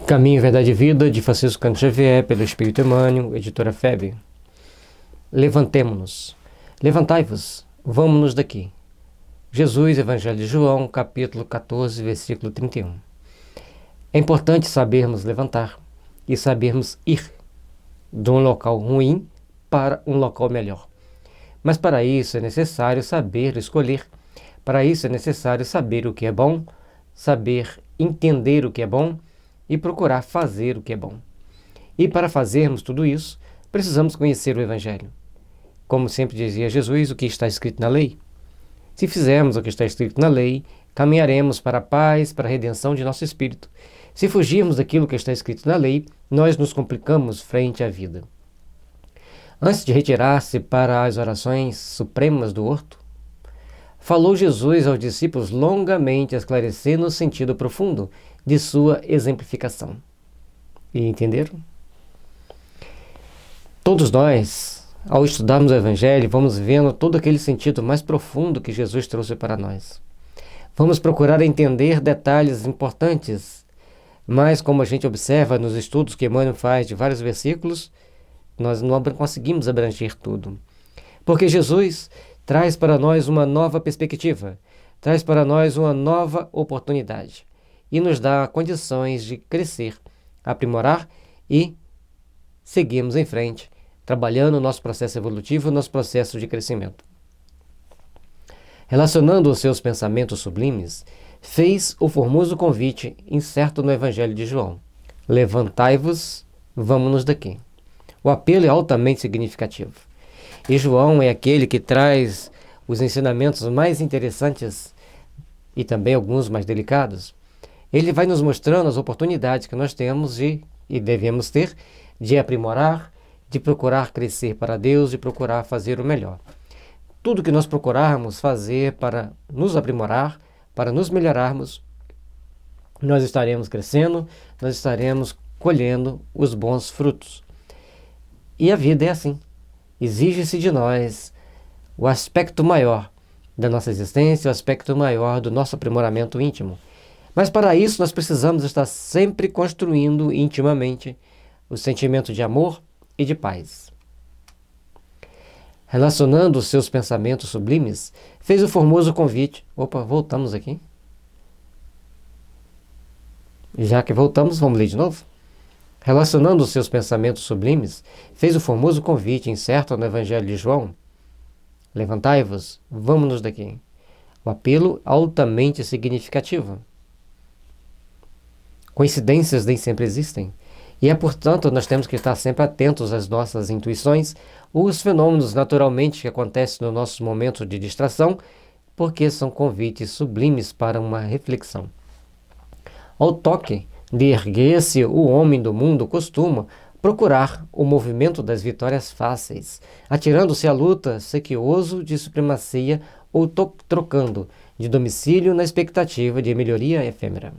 Caminho, Verdade e Vida, de Francisco Cândido Xavier, pelo Espírito Emmanuel, editora FEB. Levantemo-nos. Levantai-vos, vamos-nos daqui. Jesus, Evangelho de João, capítulo 14, versículo 31. É importante sabermos levantar e sabermos ir de um local ruim para um local melhor. Mas para isso é necessário saber escolher. Para isso é necessário saber o que é bom, saber entender o que é bom e procurar fazer o que é bom. E para fazermos tudo isso, precisamos conhecer o Evangelho. Como sempre dizia Jesus, o que está escrito na lei. Se fizermos o que está escrito na lei, caminharemos para a paz, para a redenção de nosso espírito. Se fugirmos daquilo que está escrito na lei, nós nos complicamos frente à vida. Antes de retirar-se para as orações supremas do horto, falou Jesus aos discípulos longamente, esclarecendo o sentido profundo de sua exemplificação. E entenderam? Todos nós, ao estudarmos o Evangelho, vamos vendo todo aquele sentido mais profundo que Jesus trouxe para nós. Vamos procurar entender detalhes importantes, mas como a gente observa nos estudos que Emmanuel faz de vários versículos, nós não conseguimos abranger tudo. Porque Jesus traz para nós uma nova perspectiva, traz para nós uma nova oportunidade e nos dá condições de crescer, aprimorar e seguirmos em frente, trabalhando o nosso processo evolutivo, o nosso processo de crescimento. Relacionando os seus pensamentos sublimes, fez o formoso convite incerto no Evangelho de João. Levantai-vos, vamos-nos daqui. O apelo é altamente significativo. E João é aquele que traz os ensinamentos mais interessantes e também alguns mais delicados. Ele vai nos mostrando as oportunidades que nós temos e devemos ter de aprimorar, de procurar crescer para Deus e procurar fazer o melhor. Tudo que nós procurarmos fazer para nos aprimorar, para nos melhorarmos, nós estaremos crescendo, nós estaremos colhendo os bons frutos. E a vida é assim. Exige-se de nós o aspecto maior da nossa existência, o aspecto maior do nosso aprimoramento íntimo. Mas para isso nós precisamos estar sempre construindo intimamente o sentimento de amor e de paz. Relacionando os seus pensamentos sublimes, fez o formoso convite. Voltamos aqui. Já que voltamos, vamos ler de novo? Relacionando os seus pensamentos sublimes, fez o formoso convite incerto no Evangelho de João. Levantai-vos, vamos-nos daqui. O apelo altamente significativo. Coincidências nem sempre existem. E portanto, nós temos que estar sempre atentos às nossas intuições, os fenômenos naturalmente que acontecem nos nossos momentos de distração, porque são convites sublimes para uma reflexão. Ao toque de erguer-se, o homem do mundo costuma procurar o movimento das vitórias fáceis, atirando-se à luta sequioso de supremacia ou trocando de domicílio na expectativa de melhoria efêmera.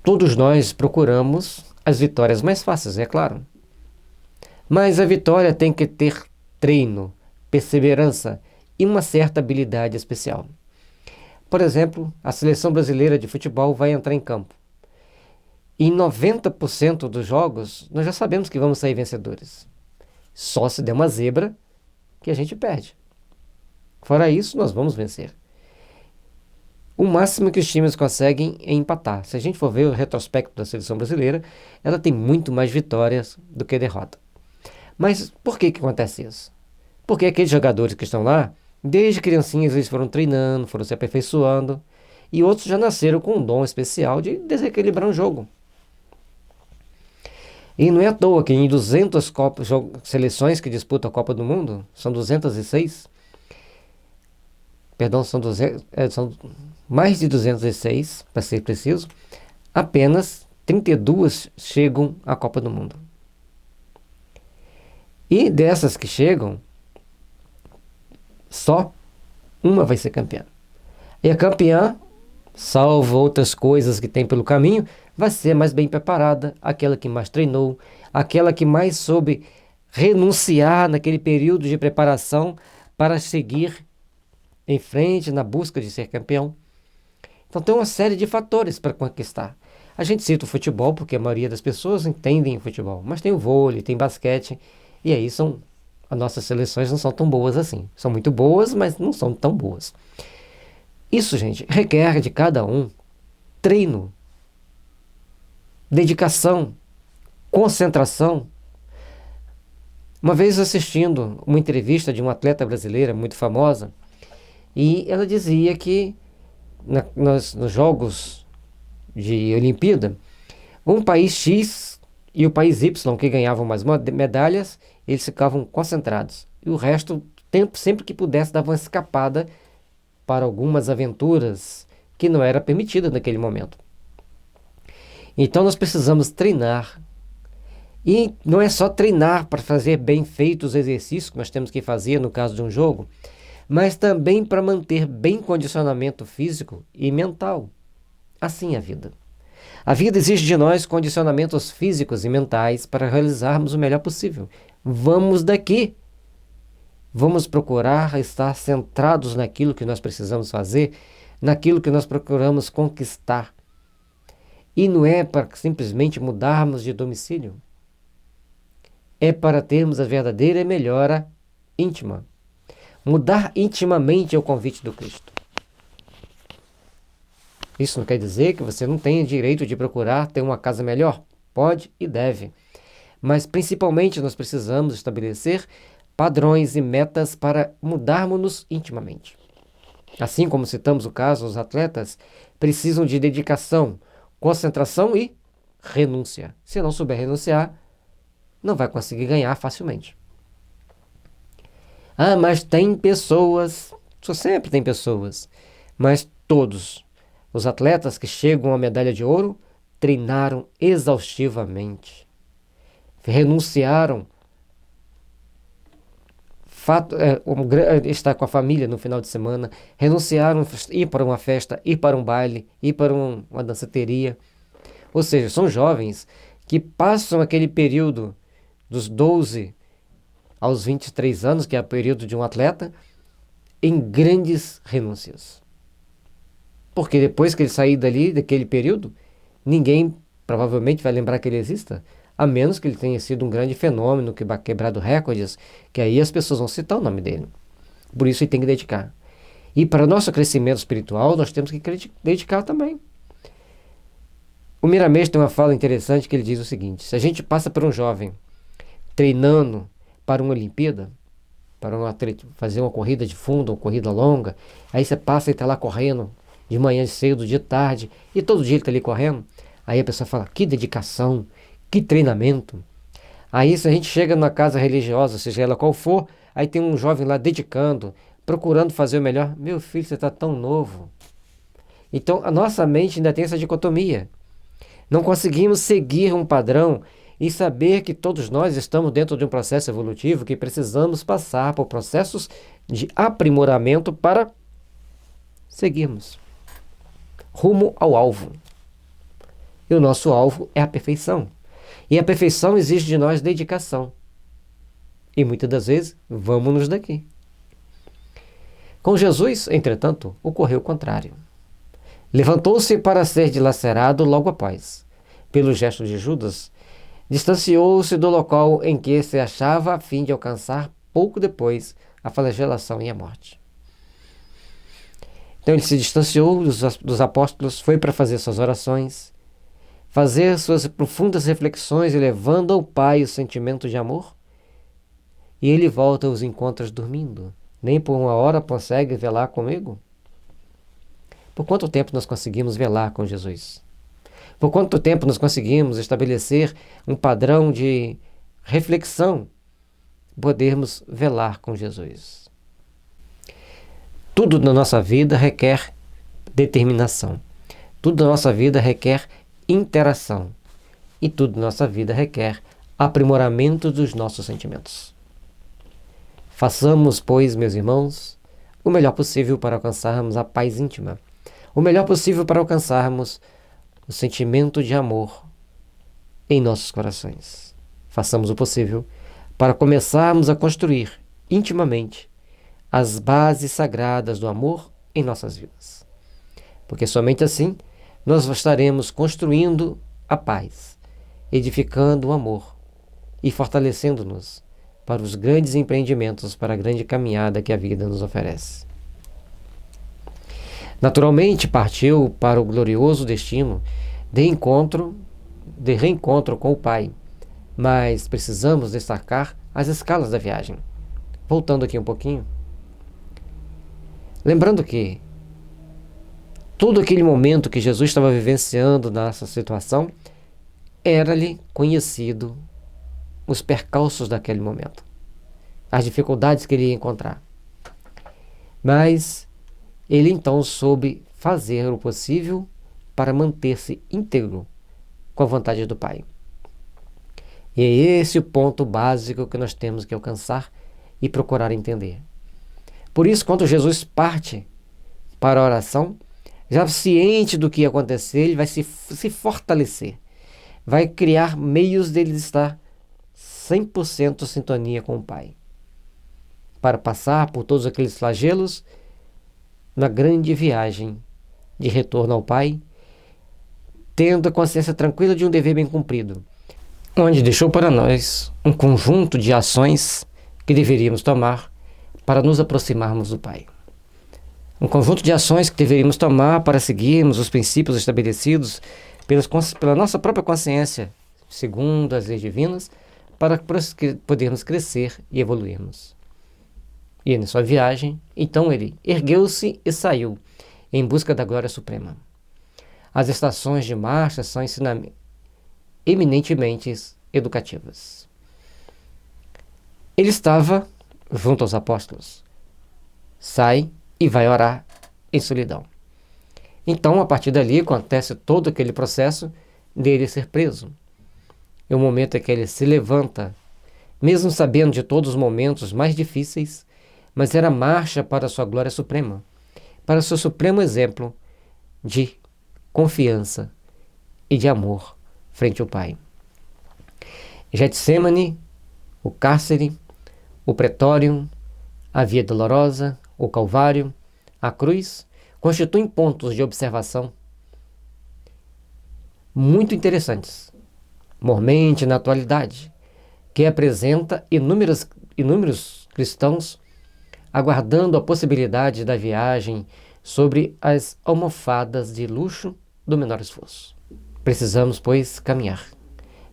Todos nós procuramos as vitórias mais fáceis, é claro. Mas a vitória tem que ter treino, perseverança e uma certa habilidade especial. Por exemplo, a seleção brasileira de futebol vai entrar em campo. Em 90% dos jogos, nós já sabemos que vamos sair vencedores. Só se der uma zebra que a gente perde. Fora isso, nós vamos vencer. O máximo que os times conseguem é empatar. Se a gente for ver o retrospecto da seleção brasileira, ela tem muito mais vitórias do que derrota. Mas por que acontece isso? Porque aqueles jogadores que estão lá, desde criancinhas eles foram treinando, foram se aperfeiçoando, e outros já nasceram com um dom especial de desequilibrar um jogo. E não é à toa que em 200 seleções que disputam a Copa do Mundo, são 206, são mais de 206, para ser preciso, apenas 32 chegam à Copa do Mundo. E dessas que chegam, só uma vai ser campeã. E a campeã, salvo outras coisas que tem pelo caminho, vai ser mais bem preparada, aquela que mais treinou, aquela que mais soube renunciar naquele período de preparação para seguir em frente na busca de ser campeão. Então tem uma série de fatores para conquistar. A gente cita o futebol porque a maioria das pessoas entendem o futebol, mas tem o vôlei, tem basquete, e aí as nossas seleções não são tão boas assim. São muito boas, mas não são tão boas. Isso, gente, requer de cada um treino, dedicação, concentração. Uma vez assistindo uma entrevista de uma atleta brasileira muito famosa, e ela dizia que nos Jogos de Olimpíada, um país X e o país Y, que ganhavam mais medalhas, eles ficavam concentrados. E o resto, sempre que pudesse, davam uma escapada para algumas aventuras que não era permitida naquele momento. Então nós precisamos treinar. E não é só treinar para fazer bem feitos os exercícios que nós temos que fazer no caso de um jogo, mas também para manter bem condicionamento físico e mental. Assim é a vida. A vida exige de nós condicionamentos físicos e mentais para realizarmos o melhor possível. Vamos daqui. Vamos procurar estar centrados naquilo que nós precisamos fazer, naquilo que nós procuramos conquistar. E não é para simplesmente mudarmos de domicílio. É para termos a verdadeira melhora íntima. Mudar intimamente é o convite do Cristo. Isso não quer dizer que você não tenha direito de procurar ter uma casa melhor. Pode e deve. Mas principalmente nós precisamos estabelecer padrões e metas para mudarmos-nos intimamente. Assim como citamos o caso, os atletas precisam de dedicação, concentração e renúncia. Se não souber renunciar, não vai conseguir ganhar facilmente. Mas tem pessoas, sempre tem pessoas, mas todos os atletas que chegam à medalha de ouro treinaram exaustivamente, renunciaram, estar com a família no final de semana, renunciaram a ir para uma festa, ir para um baile, ir para uma danceteria. Ou seja, são jovens que passam aquele período dos 12 aos 23 anos, que é o período de um atleta, em grandes renúncias. Porque depois que ele sair daquele período, ninguém provavelmente vai lembrar que ele exista, a menos que ele tenha sido um grande fenômeno, que quebrado recordes, que aí as pessoas vão citar o nome dele. Por isso ele tem que dedicar. E para nosso crescimento espiritual, nós temos que dedicar também. O Miramês tem uma fala interessante que ele diz o seguinte: se a gente passa por um jovem treinando para uma Olimpíada, para fazer uma corrida de fundo, uma corrida longa, aí você passa e está lá correndo, de manhã cedo, de tarde, e todo dia ele está ali correndo, aí a pessoa fala, que dedicação, que treinamento. Aí se a gente chega numa casa religiosa, seja ela qual for, aí tem um jovem lá dedicando, procurando fazer o melhor. Meu filho, você está tão novo. Então a nossa mente ainda tem essa dicotomia. Não conseguimos seguir um padrão e saber que todos nós estamos dentro de um processo evolutivo, que precisamos passar por processos de aprimoramento para seguirmos rumo ao alvo. E o nosso alvo é a perfeição. E a perfeição exige de nós dedicação. E muitas das vezes, vamos-nos daqui. Com Jesus, entretanto, ocorreu o contrário. Levantou-se para ser dilacerado logo após. Pelo gesto de Judas, distanciou-se do local em que se achava a fim de alcançar, pouco depois, a flagelação e a morte. Então ele se distanciou dos apóstolos, foi para fazer suas orações, fazer suas profundas reflexões, elevando ao Pai o sentimento de amor, e ele volta aos encontros dormindo. Nem por uma hora consegue velar comigo? Por quanto tempo nós conseguimos velar com Jesus? Por quanto tempo nós conseguimos estabelecer um padrão de reflexão, podermos velar com Jesus? Tudo na nossa vida requer determinação. Tudo na nossa vida requer interação. E tudo na nossa vida requer aprimoramento dos nossos sentimentos. Façamos, pois, meus irmãos, o melhor possível para alcançarmos a paz íntima. O melhor possível para alcançarmos o sentimento de amor em nossos corações. Façamos o possível para começarmos a construir intimamente as bases sagradas do amor em nossas vidas. Porque somente assim nós estaremos construindo a paz, edificando o amor e fortalecendo-nos para os grandes empreendimentos, para a grande caminhada que a vida nos oferece. Naturalmente, partiu para o glorioso destino de reencontro com o Pai, mas precisamos destacar as escalas da viagem. Voltando aqui um pouquinho, lembrando que todo aquele momento que Jesus estava vivenciando nessa situação, era-lhe conhecido os percalços daquele momento, as dificuldades que ele ia encontrar. Mas ele então soube fazer o possível para manter-se íntegro com a vontade do Pai. E é esse o ponto básico que nós temos que alcançar e procurar entender. Por isso, quando Jesus parte para a oração, já ciente do que ia acontecer, ele vai se fortalecer, vai criar meios dele estar 100% em sintonia com o Pai, para passar por todos aqueles flagelos na grande viagem de retorno ao Pai, tendo a consciência tranquila de um dever bem cumprido, onde deixou para nós um conjunto de ações que deveríamos tomar para nos aproximarmos do Pai. Um conjunto de ações que deveríamos tomar para seguirmos os princípios estabelecidos pela nossa própria consciência, segundo as leis divinas, para podermos crescer e evoluirmos. E na sua viagem, então ele ergueu-se e saiu em busca da glória suprema. As estações de marcha são eminentemente educativas. Ele estava junto aos apóstolos. Sai e vai orar em solidão. Então, a partir dali, acontece todo aquele processo dele ser preso. É o momento em que ele se levanta, mesmo sabendo de todos os momentos mais difíceis, mas era marcha para a sua glória suprema, para o seu supremo exemplo de confiança e de amor frente ao Pai. Getsêmani, o cárcere, o pretório, a via dolorosa, o calvário, a cruz, constituem pontos de observação muito interessantes, mormente na atualidade, que apresenta inúmeros cristãos aguardando a possibilidade da viagem sobre as almofadas de luxo do menor esforço. Precisamos, pois, caminhar.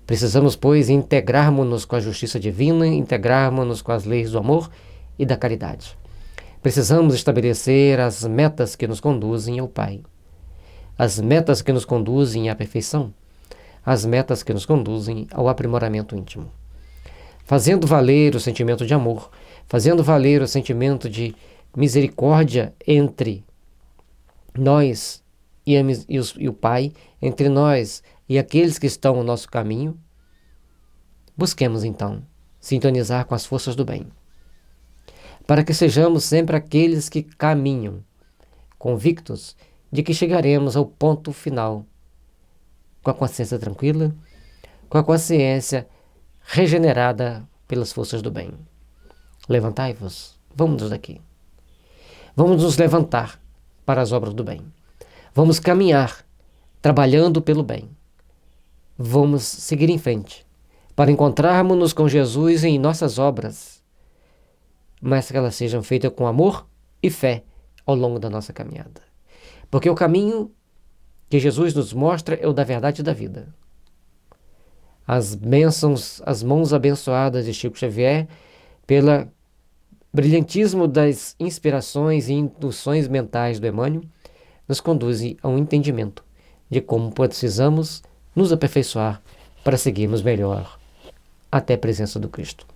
Precisamos, pois, integrarmos-nos com a justiça divina, integrarmos-nos com as leis do amor e da caridade. Precisamos estabelecer as metas que nos conduzem ao Pai, as metas que nos conduzem à perfeição, as metas que nos conduzem ao aprimoramento íntimo. Fazendo valer o sentimento de amor, fazendo valer o sentimento de misericórdia entre nós e o Pai, entre nós e aqueles que estão no nosso caminho, busquemos então sintonizar com as forças do bem, para que sejamos sempre aqueles que caminham, convictos de que chegaremos ao ponto final, com a consciência tranquila, com a consciência regenerada pelas forças do bem. Levantai-vos, vamos daqui. Vamos nos levantar para as obras do bem. Vamos caminhar, trabalhando pelo bem. Vamos seguir em frente, para encontrarmos-nos com Jesus em nossas obras, mas que elas sejam feitas com amor e fé ao longo da nossa caminhada. Porque o caminho que Jesus nos mostra é o da verdade e da vida. As bênçãos, as mãos abençoadas de Chico Xavier, pelo brilhantismo das inspirações e induções mentais do Emmanuel, nos conduzem a um entendimento de como precisamos nos aperfeiçoar para seguirmos melhor até a presença do Cristo.